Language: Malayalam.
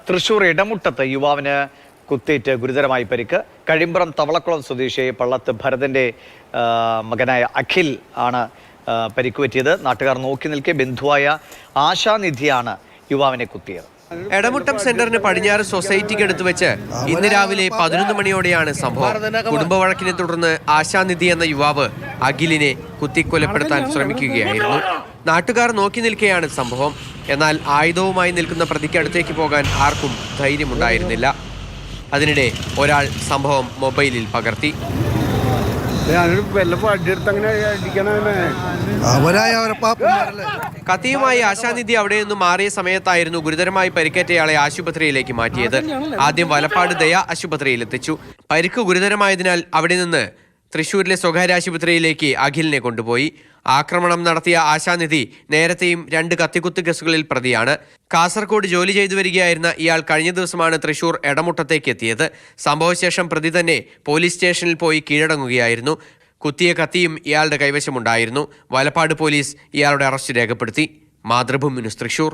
തൃശൂർ ഇടമുട്ടത്ത് യുവാവിന് കുത്തേറ്റ് ഗുരുതരമായി പരിക്ക്. കഴിമ്പ്രം തവളക്കുളം സ്വദേശി പള്ളത്ത് ഭരതന്റെ മകനായ അഖിൽ ആണ് പരിക്കുപറ്റിയത്. നാട്ടുകാർ നോക്കി നിൽക്കെ ബന്ധുവായ ആശാനിധിയാണ് യുവാവിനെ കുത്തിയത്. എടമുട്ടം സെന്ററിന് പടിഞ്ഞാറ് സൊസൈറ്റിക്ക് അടുത്ത് വെച്ച് ഇന്ന് രാവിലെ 11 മണിയോടെയാണ് സംഭവം. കുടുംബ വഴക്കിനെ തുടർന്ന് ആശാനിധി എന്ന യുവാവ് അഖിലിനെ കുത്തിക്കൊലപ്പെടുത്താൻ ശ്രമിക്കുകയായിരുന്നു. നാട്ടുകാർ നോക്കി നിൽക്കെയാണ് സംഭവം. എന്നാൽ ആയുധവുമായി നിൽക്കുന്ന പ്രതിക്ക് അടുത്തേക്ക് പോകാൻ ആർക്കും ധൈര്യമുണ്ടായിരുന്നില്ല. അതിനിടെ ഒരാൾ സംഭവം മൊബൈലിൽ പകർത്തി. കത്തിയുമായി ആശാനിധി അവിടെ നിന്ന് മാറിയ സമയത്തായിരുന്നു ഗുരുതരമായി പരിക്കേറ്റയാളെ ആശുപത്രിയിലേക്ക് മാറ്റിയത്. ആദ്യം വലപ്പാട് ദയ ആശുപത്രിയിൽ എത്തിച്ചു. പരിക്ക് ഗുരുതരമായതിനാൽ അവിടെ നിന്ന് തൃശൂരിലെ സ്വകാര്യ ആശുപത്രിയിലേക്ക് അഖിലിനെ കൊണ്ടുപോയി. ആക്രമണം നടത്തിയ ആശാനിധി നേരത്തെയും 2 കത്തിക്കുത്ത് കേസുകളിൽ പ്രതിയാണ്. കാസർഗോഡ് ജോലി ചെയ്തു വരികയായിരുന്ന ഇയാൾ കഴിഞ്ഞ ദിവസമാണ് തൃശൂർ എടമുട്ടത്തേക്ക് എത്തിയത്. സംഭവശേഷം പ്രതി തന്നെ പോലീസ് സ്റ്റേഷനിൽ പോയി കീഴടങ്ങുകയായിരുന്നു. കുത്തിയ കത്തിയും ഇയാളുടെ കൈവശമുണ്ടായിരുന്നു. വലപ്പാട് പോലീസ് ഇയാളുടെ അറസ്റ്റ് രേഖപ്പെടുത്തി. മാതൃഭൂമി ന്യൂസ് തൃശൂർ.